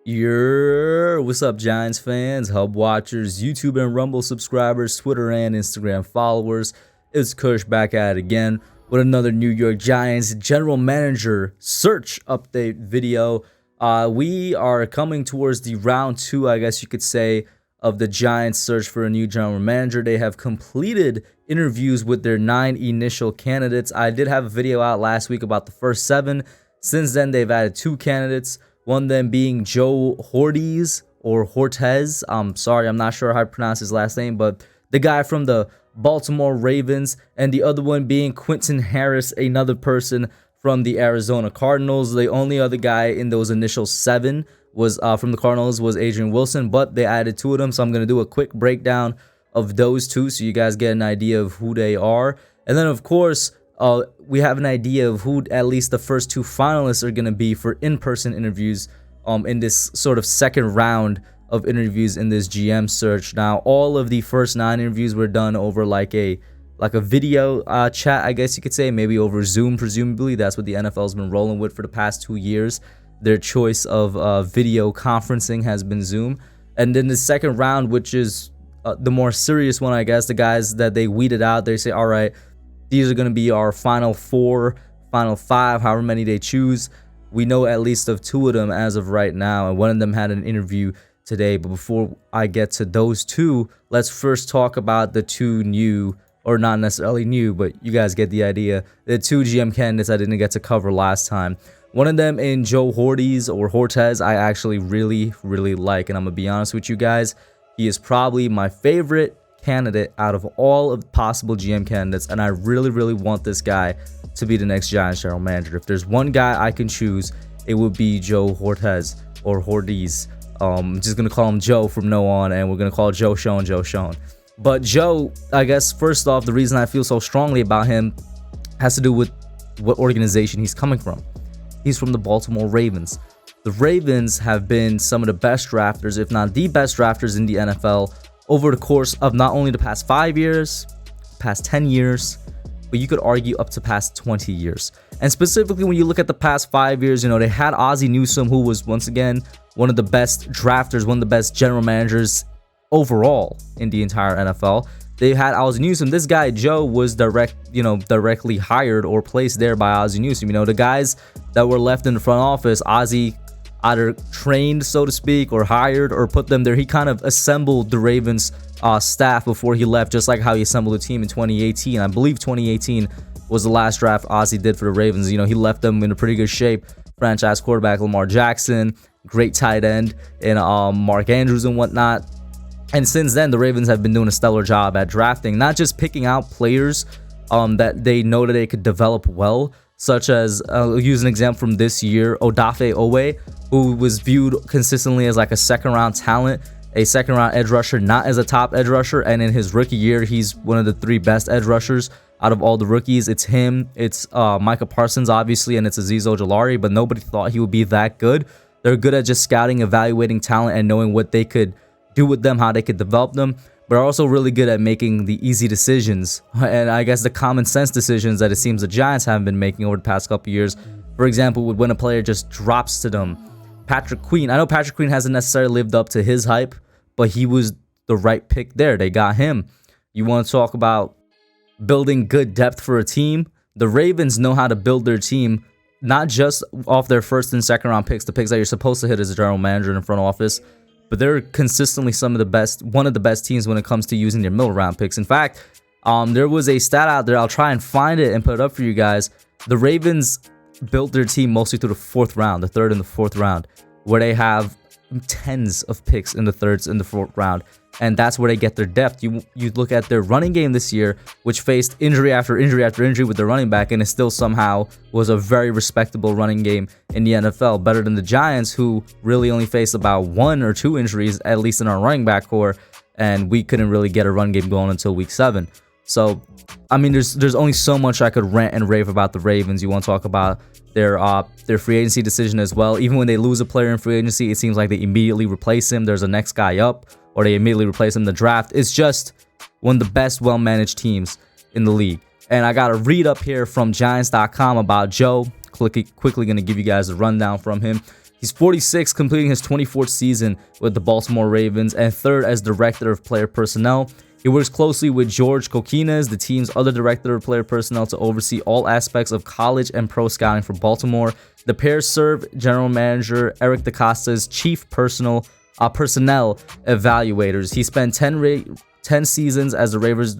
What's up, Giants fans, Hub watchers, YouTube and Rumble subscribers, Twitter and Instagram followers? It's Kush back at it again with another New York Giants general manager search update video. We are coming towards the round 2, I guess you could say, of the Giants search for a new general manager. They have completed interviews with their 9 initial candidates. I did have a video out last week about the first 7. Since then, they've added 2 candidates. One of them being Joe Hortiz or Hortiz. I'm sorry, I'm not sure how to pronounce his last name, but the guy from the Baltimore Ravens. And the other one being Quentin Harris, another person from the Arizona Cardinals. The only other guy in those initial 7 was from the Cardinals was Adrian Wilson, but they added 2 of them. So I'm going to do a quick breakdown of those 2 so you guys get an idea of who they are. And then, of course, we have an idea of who at least the first 2 finalists are going to be for in-person interviews in this sort of second round of interviews in this GM search. Now, all of the first 9 interviews were done over like a video chat, I guess you could say, maybe over Zoom, presumably. That's what the NFL's been rolling with for the past 2 years. Their choice of video conferencing has been Zoom. And then the second round, which is the more serious one, I guess, the guys that they weeded out, they say, all right, these are going to be our final 4, final 5, however many they choose. We know at least of 2 of them as of right now, and one of them had an interview today. But before I get to those 2, let's first talk about the 2 new, or not necessarily new, but you guys get the idea, the 2 GM candidates I didn't get to cover last time. One of them in Joe Hortiz or Hortiz, I actually really like, and I'm going to be honest with you guys, he is probably my favorite candidate out of all of the possible GM candidates, and I really want this guy to be the next Giants general manager. If there's one guy I can choose, it would be Joe Hortiz or Hortiz. I'm just gonna call him Joe from now on, and we're gonna call Joe Schoen. But Joe, I guess first off, the reason I feel so strongly about him has to do with what organization he's coming from. He's from the Baltimore Ravens. The Ravens have been some of the best drafters, if not the best drafters in the NFL over the course of not only the past 5 years, past 10 years, but you could argue up to past 20 years. And specifically when you look at the past 5 years, you know, they had Ozzie Newsome, who was once again one of the best drafters, one of the best general managers overall in the entire NFL. They had Ozzie Newsome. This guy, Joe, was directly hired or placed there by Ozzie Newsome. You know, the guys that were left in the front office, Ozzie either trained, so to speak, or hired or put them there. He kind of assembled the Ravens staff before he left, just like how he assembled the team in 2018. I believe 2018 was the last draft Ozzie did for the Ravens. You know, he left them in a pretty good shape. Franchise quarterback Lamar Jackson, great tight end, and Mark Andrews and whatnot. And since then, the Ravens have been doing a stellar job at drafting, not just picking out players that they know that they could develop well, such as, I'll use an example from this year, Odafe Owe, who was viewed consistently as like a second-round talent, a second-round edge rusher, not as a top edge rusher. And in his rookie year, he's one of the 3 best edge rushers out of all the rookies. It's him, it's Micah Parsons, obviously, and it's Azeez Ojulari, but nobody thought he would be that good. They're good at just scouting, evaluating talent, and knowing what they could do with them, how they could develop them, but are also really good at making the easy decisions, and I guess the common sense decisions that it seems the Giants haven't been making over the past couple years. For example, when a player just drops to them. Patrick Queen, I know Patrick Queen hasn't necessarily lived up to his hype, but he was the right pick there. They got him. You want to talk about building good depth for a team? The Ravens know how to build their team, not just off their first and second round picks, the picks that you're supposed to hit as a general manager in the front office, but they're consistently one of the best teams when it comes to using their middle round picks. In fact, there was a stat out there. I'll try and find it and put it up for you guys. The Ravens built their team mostly through the 4th round, the 3rd and the 4th round, where they have tens of picks in the 3rd and the 4th round, and that's where they get their depth. You look at their running game this year, which faced injury after injury after injury with their running back, and it still somehow was a very respectable running game in the NFL, better than the Giants, who really only faced about 1 or 2 injuries, at least in our running back core, and we couldn't really get a run game going until week 7. So, I mean, there's only so much I could rant and rave about the Ravens. You want to talk about their free agency decision as well. Even when they lose a player in free agency, it seems like they immediately replace him. There's a next guy up, or they immediately replace him in the draft. It's just one of the best well-managed teams in the league. And I got a read up here from Giants.com about Joe. Quickly going to give you guys a rundown from him. He's 46, completing his 24th season with the Baltimore Ravens, and third as director of player personnel. He works closely with George Coquinez, the team's other director of player personnel, to oversee all aspects of college and pro scouting for Baltimore. The pair serve general manager Eric DaCosta's chief personnel evaluators. He spent 10 seasons as the Ravens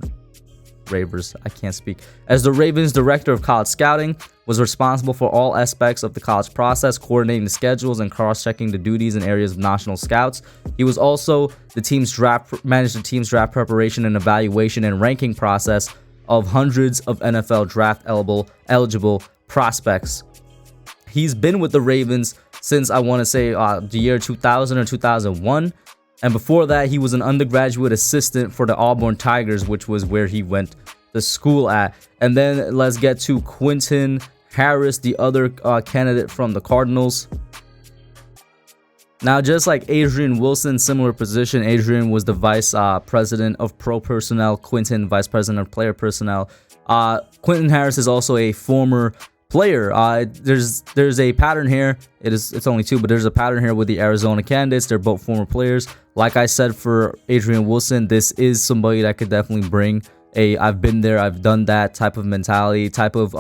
director of college scouting, was responsible for all aspects of the college process, coordinating the schedules and cross-checking the duties and areas of national scouts. He was also managed the team's draft preparation and evaluation and ranking process of hundreds of NFL draft eligible prospects. He's been with the Ravens since, I want to say, the year 2000 or 2001. And before that, he was an undergraduate assistant for the Auburn Tigers, which was where he went to school at. And then let's get to Quentin Harris, the other candidate from the Cardinals. Now, just like Adrian Wilson, similar position. Adrian was the vice president of pro personnel, Quentin vice president of player personnel. Quentin Harris is also a former player. There's a pattern here. It's only two, but there's a pattern here with the Arizona candidates. They're both former players. Like I said, for Adrian Wilson, this is somebody that could definitely bring a I've been there, I've done that type of mentality, type of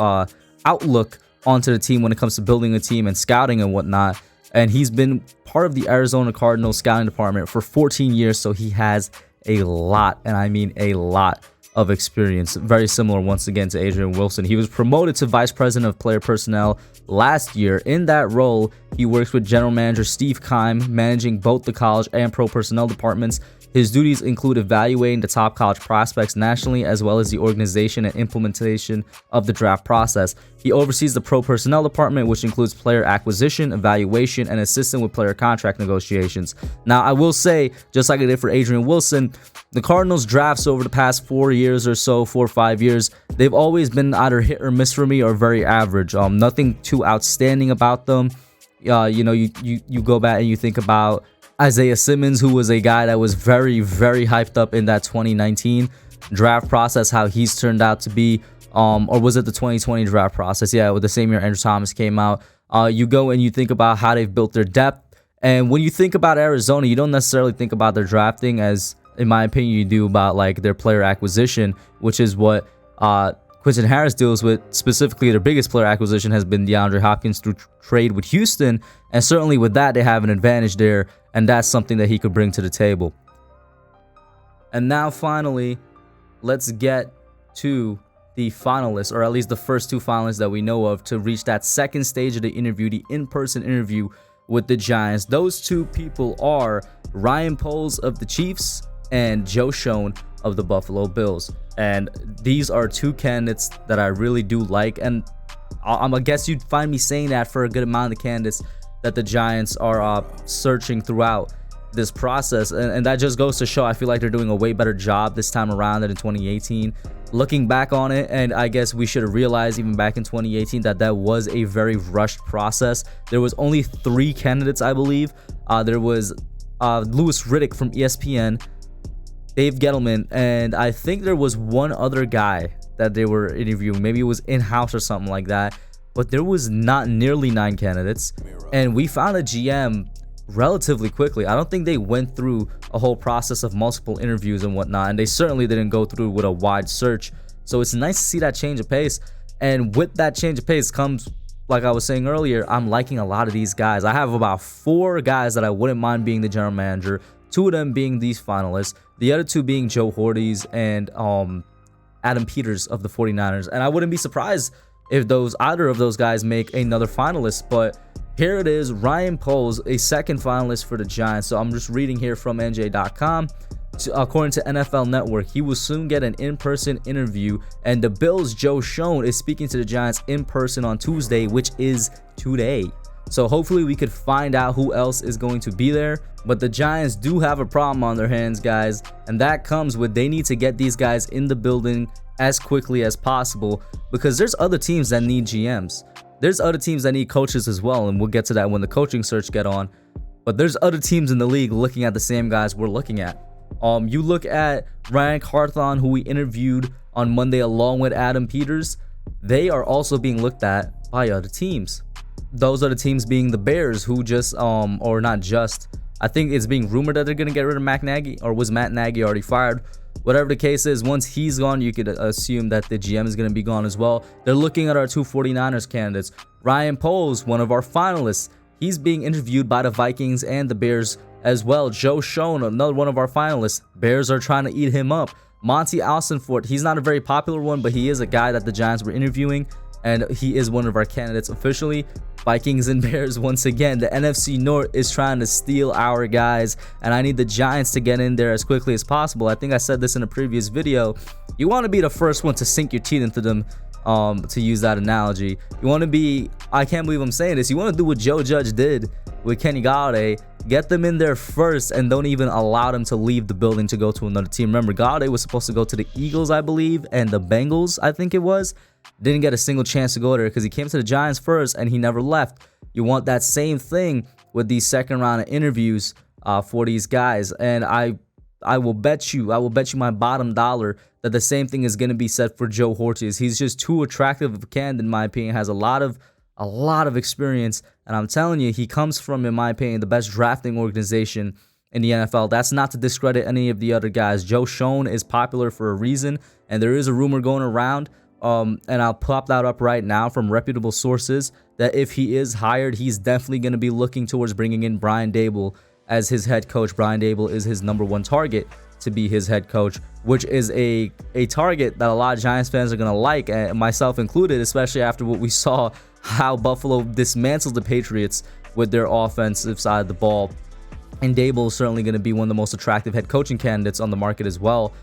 outlook onto the team when it comes to building a team and scouting and whatnot. And he's been part of the Arizona Cardinals scouting department for 14 years, so he has a lot, and I mean a lot, of experience. Very similar once again to Adrian Wilson. He was promoted to vice president of player personnel last year. In that role, he works with general manager Steve Keim, managing both the college and pro personnel departments. His duties include evaluating the top college prospects nationally, as well as the organization and implementation of the draft process. He oversees the pro personnel department, which includes player acquisition, evaluation, and assisting with player contract negotiations. Now, I will say, just like I did for Adrian Wilson, the Cardinals drafts over the past 4 years or so, 4 or 5 years, they've always been either hit or miss for me, or very average. Nothing too outstanding about them. You go back and you think about Isaiah Simmons, who was a guy that was very, very hyped up in that 2019 draft process, how he's turned out to be, or was it the 2020 draft process? Yeah, with the same year Andrew Thomas came out. You go and you think about how they've built their depth. And when you think about Arizona, you don't necessarily think about their drafting as, in my opinion, you do about like their player acquisition, which is what Quentin Harris deals with. Specifically, their biggest player acquisition has been DeAndre Hopkins through trade with Houston, and certainly with that, they have an advantage there, and that's something that he could bring to the table. And now, finally, let's get to the finalists, or at least the first two finalists that we know of, to reach that second stage of the interview, the in-person interview with the Giants. Those two people are Ryan Poles of the Chiefs and Joe Schoen of the Buffalo Bills. And these are two candidates that I really do like, and I guess you'd find me saying that for a good amount of the candidates that the Giants are searching throughout this process, and that just goes to show I feel like they're doing a way better job this time around than in 2018. Looking back on it, and I guess we should have realized even back in 2018 that was a very rushed process. There was only 3 candidates, I believe. There was Louis Riddick from ESPN, Dave Gettleman, and I think there was one other guy that they were interviewing. Maybe it was in-house or something like that. But there was not nearly 9 candidates, and we found a GM relatively quickly. I don't think they went through a whole process of multiple interviews and whatnot, and they certainly didn't go through with a wide search. So it's nice to see that change of pace, and with that change of pace comes, like I was saying earlier, I'm liking a lot of these guys. I have about 4 guys that I wouldn't mind being the general manager, 2 of them being these finalists, the other 2 being Joe Hortiz and Adam Peters of the 49ers. And I wouldn't be surprised if either of those guys make another finalist. But here it is, Ryan Poles, a second finalist for the Giants. So I'm just reading here from NJ.com. According to NFL Network, he will soon get an in-person interview, and the Bills' Joe Schoen is speaking to the Giants in person on Tuesday, which is today. So hopefully we could find out who else is going to be there. But the Giants do have a problem on their hands, guys, and that comes with they need to get these guys in the building as quickly as possible, because there's other teams that need GMs. There's other teams that need coaches as well, and we'll get to that when the coaching search get on. But there's other teams in the league looking at the same guys we're looking at. You look at Ryan Carthon, who we interviewed on Monday along with Adam Peters. They are also being looked at by other teams. those are the teams being the Bears, who just or not just, I think it's being rumored that they're gonna get rid of Matt Nagy, or was Matt Nagy already fired? Whatever the case is, once he's gone, you could assume that the GM is going to be gone as well. They're looking at our two 49ers candidates. Ryan Poles, one of our finalists, he's being interviewed by the Vikings and the Bears as well. Joe Schoen, another one of our finalists, Bears are trying to eat him up. Monty Alstonfort, he's not a very popular one, but he is a guy that the Giants were interviewing, and he is one of our candidates officially. Vikings and Bears, once again, the NFC North is trying to steal our guys, and I need the Giants to get in there as quickly as possible. I think I said this in a previous video. You want to be the first one to sink your teeth into them, to use that analogy. You want to be, I can't believe I'm saying this, you want to do what Joe Judge did with Kenny Galladay. Get them in there first and don't even allow them to leave the building to go to another team. Remember, Galladay was supposed to go to the Eagles, I believe, and the Bengals, I think it was. Didn't get a single chance to go there because he came to the Giants first and he never left. You want that same thing with these second round of interviews for these guys, and I will bet you my bottom dollar that the same thing is going to be said for Joe Hortiz. He's just too attractive of a candidate, in my opinion. Has a lot of experience, and I'm telling you, he comes from, in my opinion, the best drafting organization in the NFL. That's not to discredit any of the other guys. Joe Schoen is popular for a reason, and there is a rumor going around. And I'll pop that up right now from reputable sources that if he is hired, he's definitely going to be looking towards bringing in Brian Daboll as his head coach. Brian Daboll is his #1 target to be his head coach, which is a target that a lot of Giants fans are going to like, and myself included, especially after what we saw, how Buffalo dismantles the Patriots with their offensive side of the ball. And Daboll is certainly going to be one of the most attractive head coaching candidates on the market as well.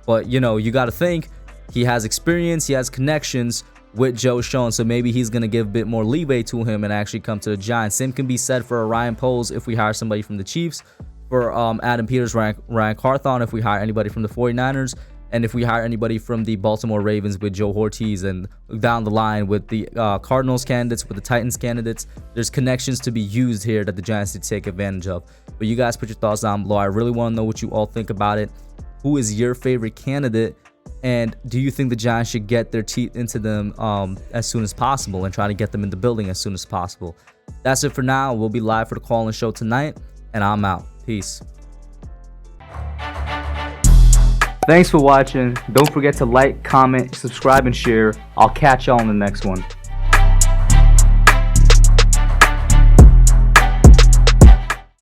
But, you know, you got to think, he has experience, he has connections with Joe Schoen, so maybe he's going to give a bit more leeway to him and actually come to the Giants. Same can be said for Ryan Poles if we hire somebody from the Chiefs, for Adam Peters, Ryan Carthon if we hire anybody from the 49ers, and if we hire anybody from the Baltimore Ravens with Joe Hortiz, and down the line with the Cardinals candidates, with the Titans candidates. There's connections to be used here that the Giants need to take advantage of. But you guys put your thoughts down below. I really want to know what you all think about it. Who is your favorite candidate? And do you think the Giants should get their teeth into them as soon as possible and try to get them in the building as soon as possible? That's it for now. We'll be live for the call-in show tonight, and I'm out. Peace. Thanks for watching. Don't forget to like, comment, subscribe, and share. I'll catch y'all in the next one.